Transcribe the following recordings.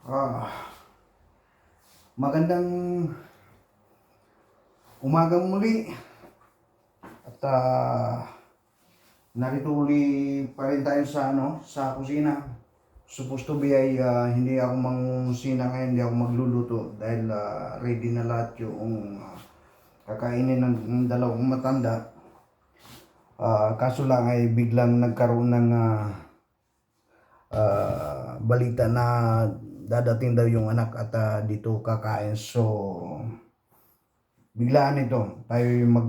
Ah, magandang umagang muli at narito uli pa rin tayo sa kusina. Supposed to be ay hindi ako mangusina ngayon, hindi ako magluluto dahil ready na lahat yung kakainin ng dalawang matanda. Kaso lang ay biglang nagkaroon ng balita na dadating daw yung anak at dito kakain. So biglaan ito tayo mag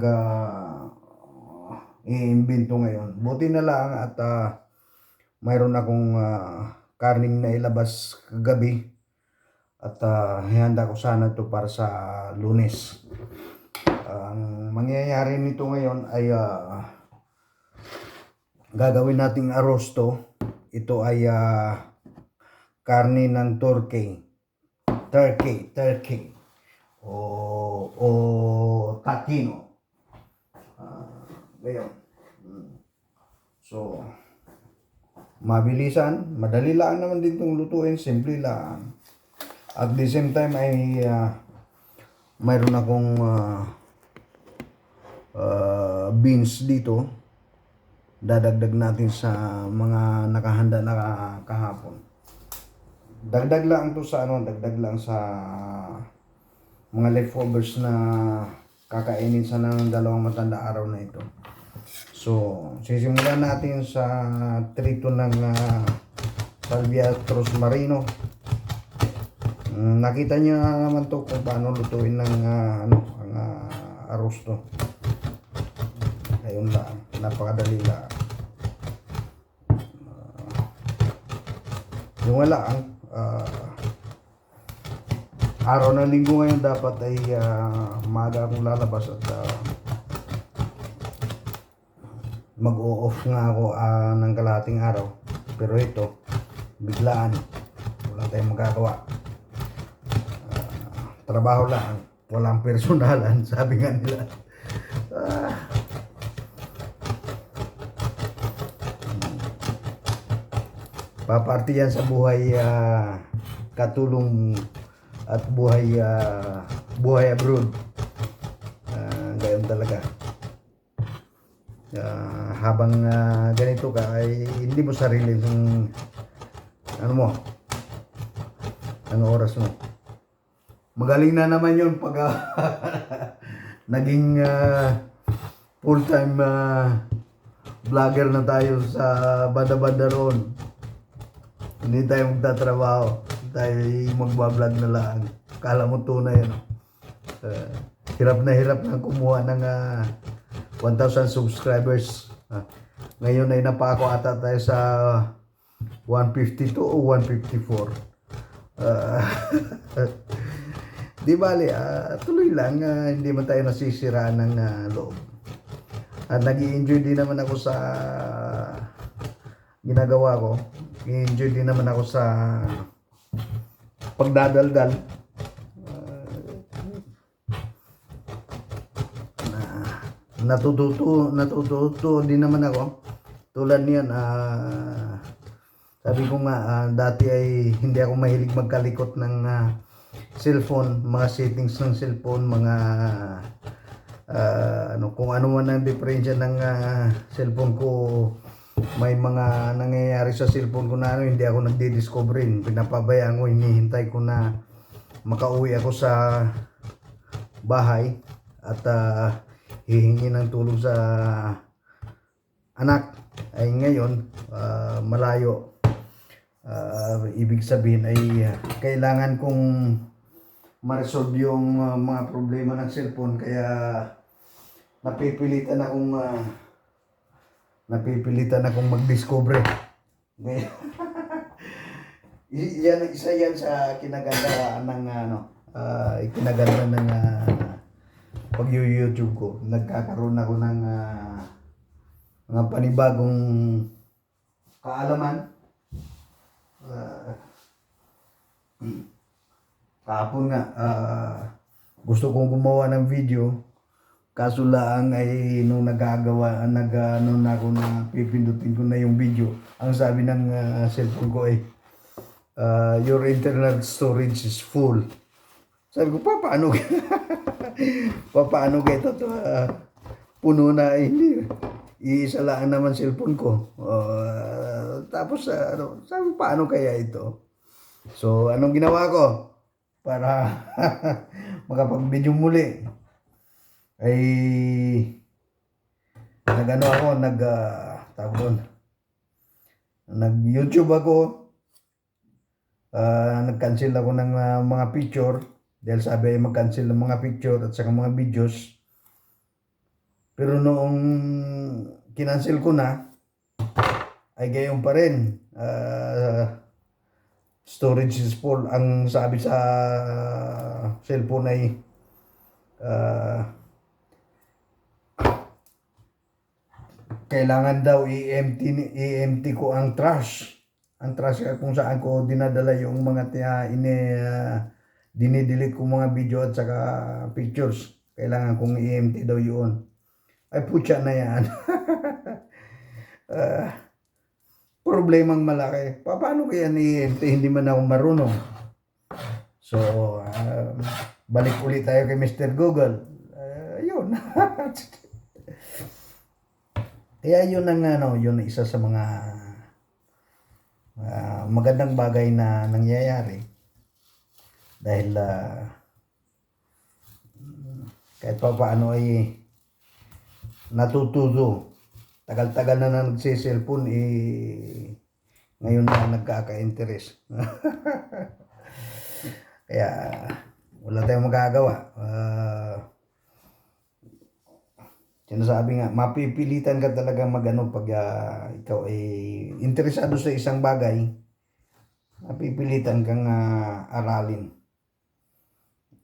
iimbento ngayon. Buti na lang at mayroon akong karning na ilabas kagabi at hihanda ko sana ito para sa Lunes. Ang mangyayari nito ngayon ay gagawin nating arosto. Ito ay karne ng turkey o takino. Ngayon. So, mabilisan, madali lang naman din itong lutuin, simple lang. At the same time ay mayroon akong beans dito. Dadagdag natin sa mga nakahanda na kahapon. Dagdag lang to sa dagdag lang sa mga leftovers na kakainin sa ng dalawang matanda araw na ito. So, sisimulan natin sa trito ng salvia at rosmarino. Nakita niyo na naman to kung paano lutuin ng ang arroz to. Ayun lang, napakadali lang. Yung wala araw ng linggo ngayon dapat ay maaga akong lalabas at mag-o-off nga ako ng kalahating araw. Pero ito, biglaan, wala tayong magagawa. Trabaho lang, walang personalan, sabi nga nila. Paparty yan sa buhay katulong at buhay abroad. Gayon talaga. Habang ganito ka ay hindi mo sarili yung ano oras mo. Magaling na naman yun pag naging full-time vlogger na tayo sa banda-banda roon. Hindi tayo magtatrabaho. Tayo magbablog na lang. Kala mo tunay hirap na kumuha ng 1,000 subscribers. Ngayon ay napako ata tayo sa 152 o 154. Di bali, tuloy lang. Hindi man tayo nasisiraan ng loob. At nag-i-enjoy din naman ako sa ginagawa ko. I-enjoy din naman ako sa pagdadaldal. Natututo din naman ako. Tulad niyan, sabi ko nga, dati ay hindi ako mahilig magkalikot ng cellphone, mga settings ng cellphone, mga kung ano man ang diferensya ng cellphone ko. May mga nangyayari sa cellphone ko na hindi ako nagdi-discoverin. Pinapabayaan ko, hinihintay ko na makauwi ako sa bahay at hihingi ng tulong sa anak. Ay ngayon, malayo. Ibig sabihin ay kailangan kong ma-resolve yung mga problema ng cellphone. Kaya napipilitan akong mag-discover. Ngayon, isa yan sa kinaganda ng kinaganda ng pag-YouTube ko. Nagkakaroon ako ng mga panibagong kaalaman. Kahapon nga gusto kong gumawa ng video. Kaso lang ay nung na ako na pipindutin ko na yung video, ang sabi ng cellphone ko ay Your internal storage is full. Sabi ko, paano? Paano ito to? Puno na, hindi. Iisa lang naman cellphone ko. Tapos, sabi ko, paano kaya ito? So, anong ginawa ko? Para makapag-video muli. Ay, nag-ano ako, tawag doon. Nag-YouTube ako. Nag-cancel ako ng mga picture. Dahil sabi ay mag-cancel ng mga picture at saka mga videos. Pero noong kinancel ko na, ay gayon pa rin. Storage is full. Ang sabi sa cellphone ay kailangan daw i-empty ko ang trash. Ang trash kung saan ko dinadala yung mga dinidelete ko mga video at saka pictures. Kailangan kong i-empty daw yun. Ay putya na yan. Problemang malaki. Paano kaya i-empty? Hindi man ako marunong. So, balik ulit tayo kay Mr. Google. Yun. Kaya yun ang yun isa sa mga magandang bagay na nangyayari. Dahil kahit pa paano ay natututo. Tagal-tagal na nagsiselfone ngayon na nagkaka-interest. Kaya wala tayong magagawa. Sinasabi nga, mapipilitan ka talaga magano pag ikaw ay interesado sa isang bagay, mapipilitan kang aralin.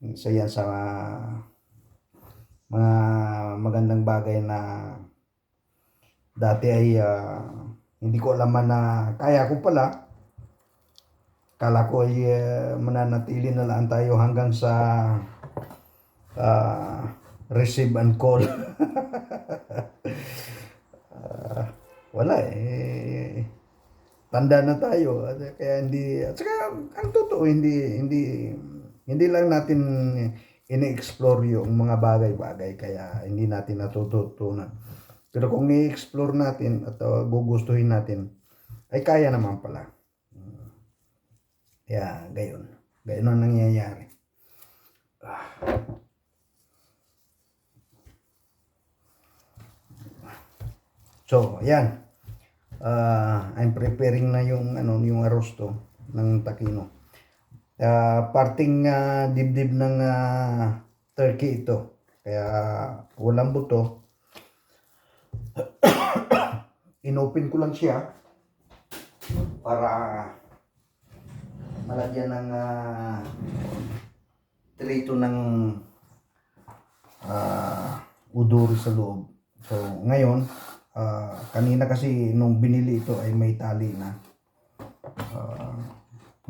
Isa yan sa mga magandang bagay na dati ay hindi ko alam na kaya ko pala. Kala ko ay mananatili na lang tayo hanggang sa receive and call. Wala tanda na tayo kaya hindi, at saka ang totoo hindi lang natin ini-explore yung mga bagay-bagay kaya hindi natin natututunan. Pero kung i-explore natin at gugustuhin natin ay kaya naman pala. Kaya gayon ang nangyayari. So, ayan. I'm preparing na yung arosto ng takino. Parting dibdib ng turkey ito. Kaya walang buto. Inopen ko lang siya para malagyan ng trito ng udori sa loob. So, ngayon, kanina kasi nung binili ito ay may tali na.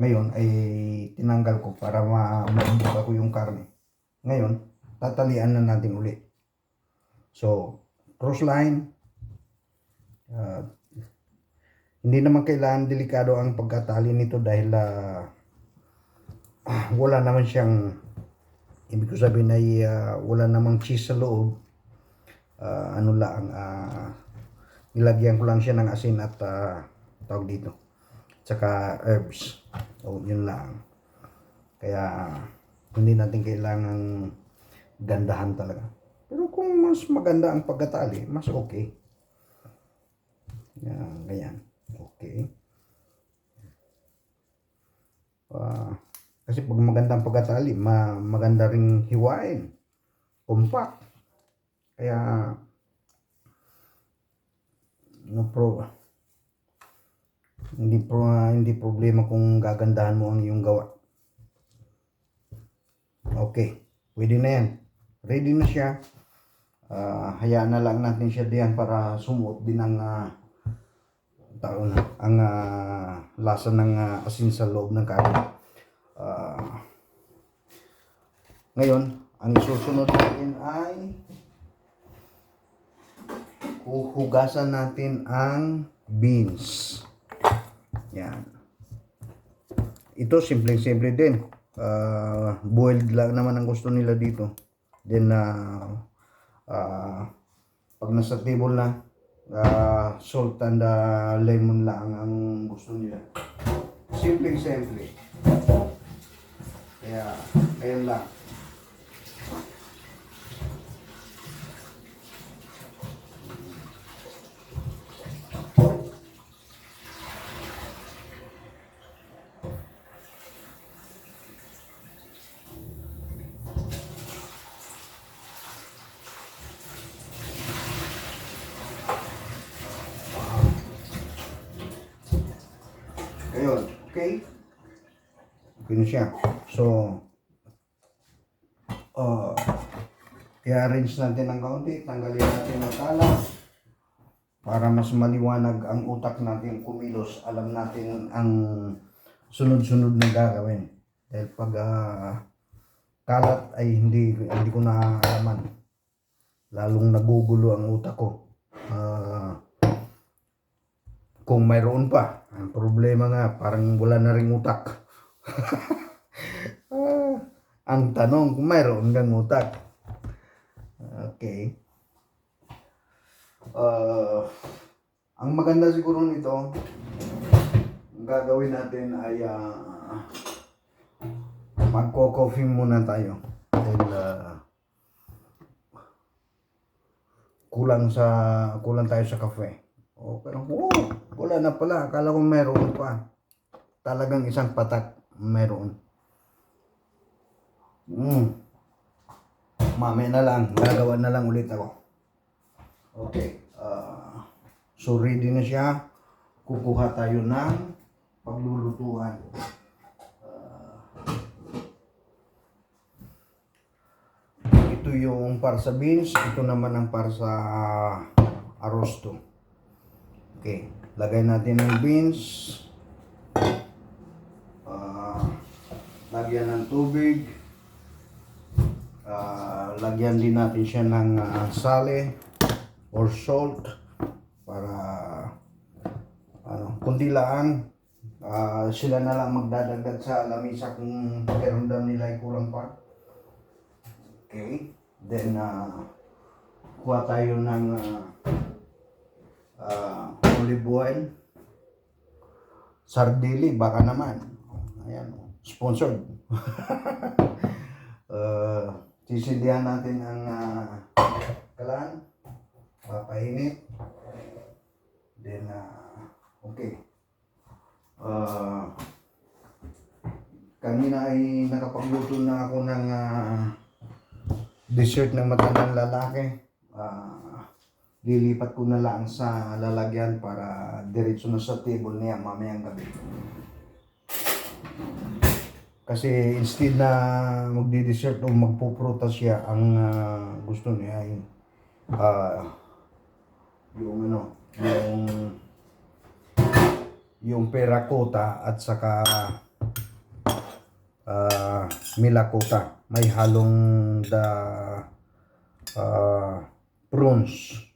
Ngayon ay tinanggal ko para maibig ko yung karne. Ngayon, tatalian na natin uli. So, cross line. Hindi naman kailangan delikado ang pagkatali nito dahil wala naman siyang, ibig ko sabihin ay wala namang cheese sa loob. Nilagyan ko lang siya ng asin at tawag dito, tsaka herbs. So, yun lang. Kaya hindi natin kailangang gandahan talaga. Pero kung mas maganda ang pagkatali, mas okay. Yan, ganyan. Okay. Kasi pag magandang pagkatali, maganda ring hiwain. Compact. Kaya hindi problema kung gagandahan mo ang iyong gawa. Okay, pwede na yan. Ready na siya. Hayaan na lang natin siya diyan para sumuot din ang lasa ng asin sa loob ng karne. Ngayon, ang isusunod natin ay huhugasan natin ang beans. Yan. ito simple-simple din. Boiled lang naman ang gusto nila dito. Then pag nasa table na, salt and lemon lang ang gusto nila. Simple-simple. Kaya, ayun lang. Ayun, okay? Okay na siya. So, i-arrange natin ng kaunti, tanggalin natin ang tala para mas maliwanag ang utak natin kumilos. Alam natin ang sunod-sunod na gagawin. Dahil pag kalat ay hindi ko naalaman. Lalong nagugulo ang utak ko. Kung mayroon pa, ang problema nga, parang wala na ring utak. Ang tanong, kung mayroon kang utak. Okay. Ang maganda siguro nito, ang gagawin natin ay magko-coffee muna tayo. Dahil kulang tayo sa kape. Pero wala na pala. Akala ko meron pa. Talagang isang patak meron. Mamaya na lang. Gagawa na lang ulit ako. Okay. So ready na siya. Kukuha tayo ng paglulutuan. Ito yung para sa beans. Ito naman ang para sa arrosto. Okay, lagay natin ng beans. Lagyan ng tubig. Lagyan din natin siya ng sale or salt para kundi lang. Sila na lang magdadagdag sa lamisa kung pakiramdam nila ay kulang pa. Okay, then kuha tayo ng olive oil, sardili, baka naman. Ayan, sponsored. Sisindihan natin ang kalan, papainit. Then, okay. Kanina ay nakapagluto na ako ng dessert ng matandang lalaki. Lilipat ko na lang sa lalagyan para diretso na sa table niya mamayang gabi. Kasi instead na magdi-dessert o magpuprutas siya, ang gusto niya ay yung perakota at saka milakota. May halong prawns.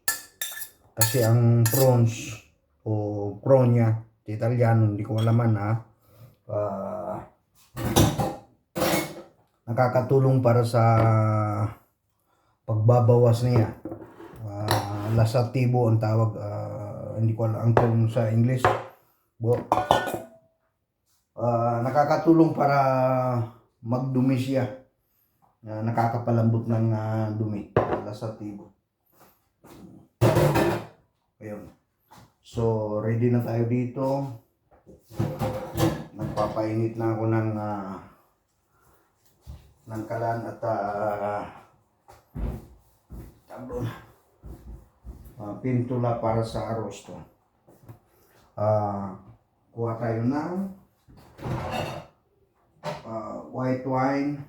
Kasi ang prawns o pronya sa Italiano, hindi ko alaman nakakatulong para sa pagbabawas niya. Lasatibo ang tawag, hindi ko alam ang term sa English. Nakakatulong para magdumi siya. Nakakapalambot ng dumi. Lasatibo. Ayun. So, ready na tayo dito. Nagpapainit na ako ng kalan at pintula para sa arrosto. Kuha tayo ng white wine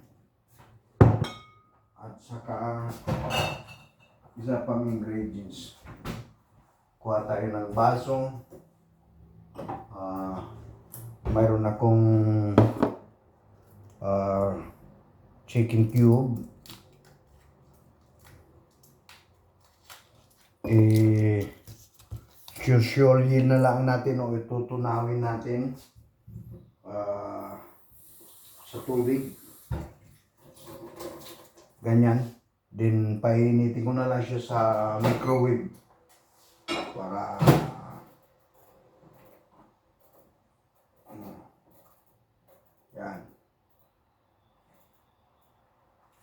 at saka isa pang ingredients. Kuha tayo ng baso. Mayroon akong chicken cube. Susyolyin na lang natin o itutunawin natin. sa tubig. Ganyan. Then, painitin ko na lang siya sa microwave para yan.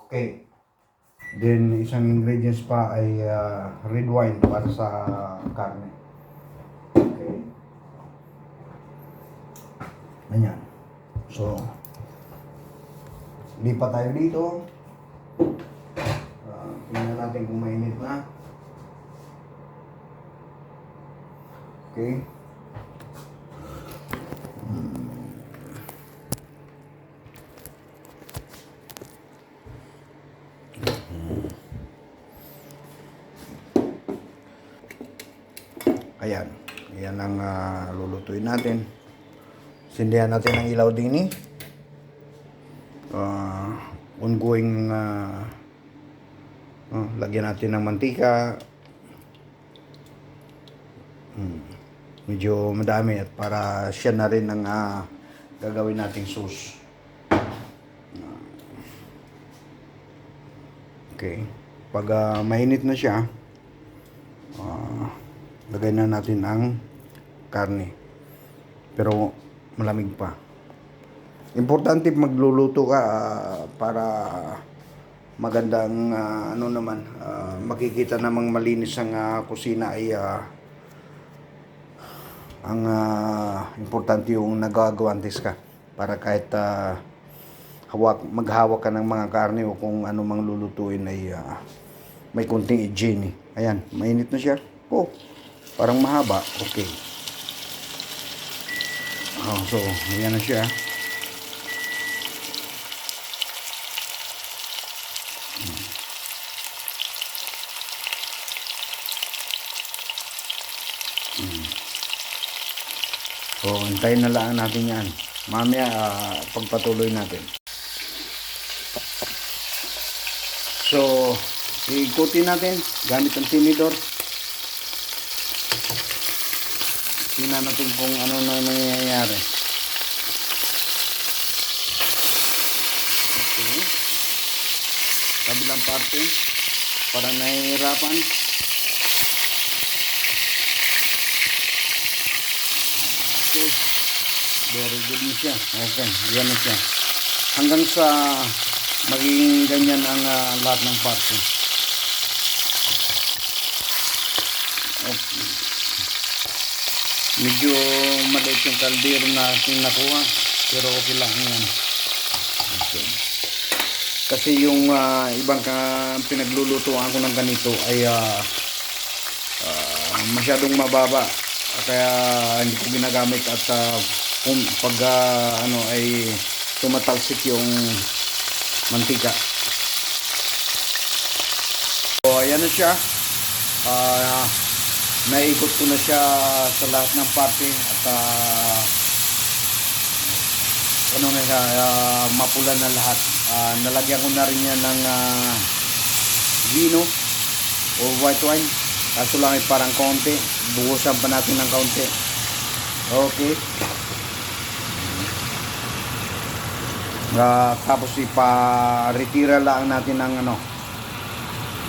Okay. Then, isang ingredients pa ay red wine para sa karne. Okay. Ganyan. So, lipat tayo dito. Tingnan natin kung mainit na. Okay. Ayan. Ayan ang lulutuin natin. Sindihan natin ang ilaw din ongoing lagyan natin ng mantika. Medyo madami at para siya na rin ang gagawin nating sauce. Okay. Pag mainit na siya, lagay na natin ang karne. Pero malamig pa. Importante magluluto ka para magandang makikita namang malinis ang kusina ay ang importante yung nagagawantes ka para kahit maghawak ka ng mga karne o kung ano mang lulutuin ay may kunting hygiene. Ayan, mainit na siya. Oh, parang mahaba. Okay. So, ayan na siya. So, hintayin na lang natin yan. Mamaya, pagpatuloy natin. So, ikutin natin gamit ang tinidor. Tingnan natin kung ano na nangyayari. Okay. Kabilang parte. Parang nahihirapan. Okay. Very good na siya. Okay. Yan na siya. Hanggang sa maging ganyan ang lahat ng parte. Okay. Medyo maliit yung kaldero na aking nakuha, pero okay lang yan. Okay. Kasi yung ibang pinaglulutuan ko ng ganito ay masyadong mababa, kaya hindi ko ginagamit at pag ay tumatalsik yung mantika. So ayan na siya. Naikot ko na siya sa lahat ng parte at mapula na lahat. Nalagyan ko na rin yan ng vino o white wine. Kaso lang ay parang konti. Buhusan pa natin ng konti. Okay. Tapos ipa-retira lang natin ng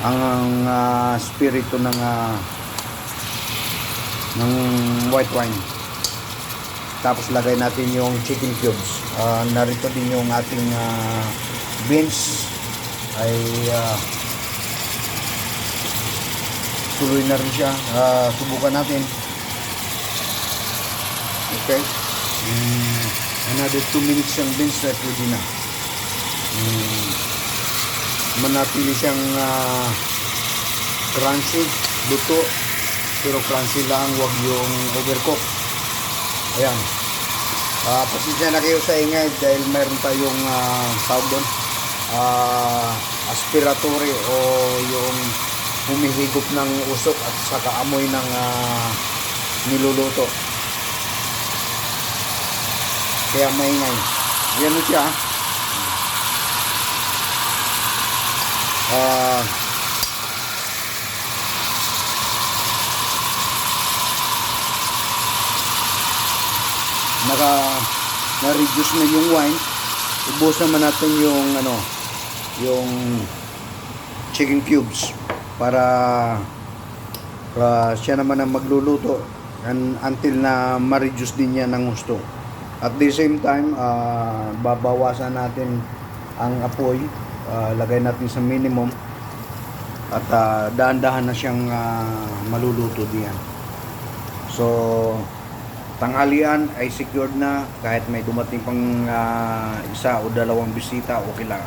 ang spirito ng white wine. Tapos lagay natin yung chicken cubes. Narito din yung ating beans ay tuloy na rin siya. Subukan natin. Okay. Another 2 minutes yung beans na pwede na. Manatili siyang crunchy, luto. Pero crunchy lang, wag yung overcook. Ayan. Pasensya na kayo sa ingay dahil mayroon tayong tawag doon, aspiratory o yung humihigop ng usok at saka amoy ng niluluto. Kaya maingay. Yan o siya. Na-reduce na yung wine. Ibuhos naman natin yung ano, yung chicken cubes para siya naman ang magluluto until na ma-reduce din niya ng gusto. At the same time, babawasan natin ang apoy, lagay natin sa minimum at dahan-dahan na siyang maluluto diyan. So, tanghalian ay secured na kahit may dumating pang isa o dalawang bisita, okay lang.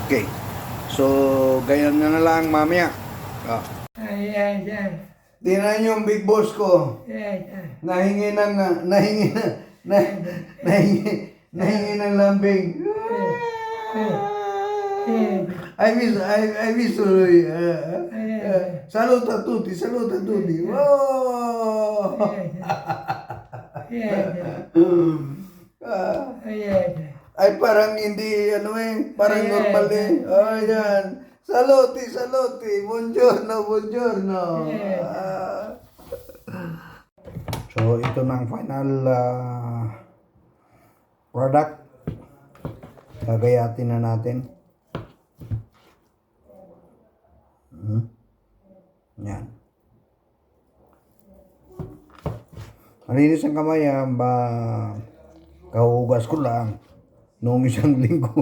Okay. So, ganyan na lang mamaya. Tingnan niyo yung big boss ko. Nahingi ng lambing. I miss Tuloy. Saluta tutti. Wow! Ay parang hindi parang normal eh. Ayan. Saluti. Buongiorno. So ito na ang final product. Gagayatin na natin. Yan. Malinis ang kamay kahugas ko lang noong isang linggo.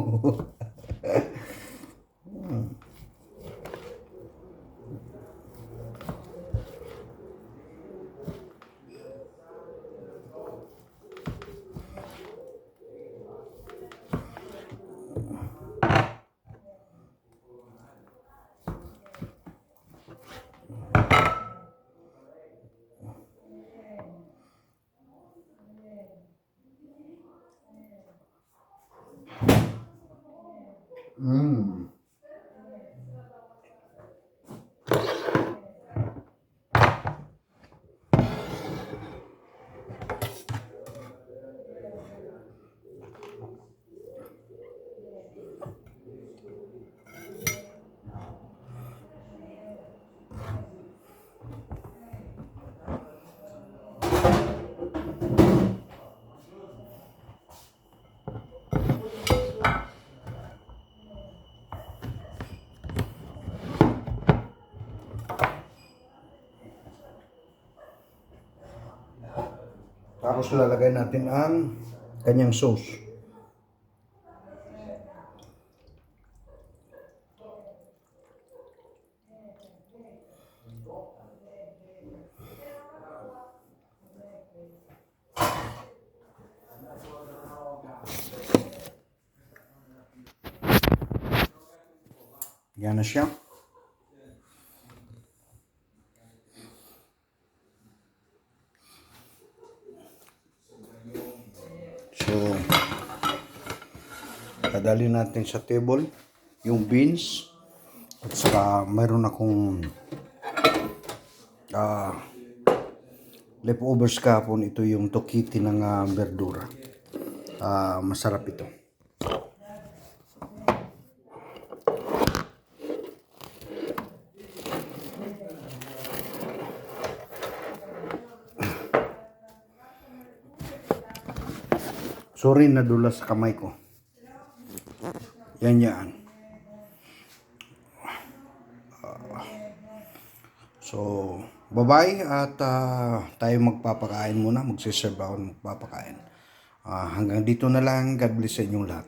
Tapos lalagay natin ang kanyang sauce. Yan na siya. So, dadali natin sa table yung beans at saka mayroon akong leftovers kahapon. Ito yung tokiti ng verdura. Masarap ito. Sorry, nadulas sa kamay ko. Yan. So, bye-bye at tayo magpapakain muna. Magsiserve ako ng magpapakain. Hanggang dito na lang. God bless sa inyong lahat.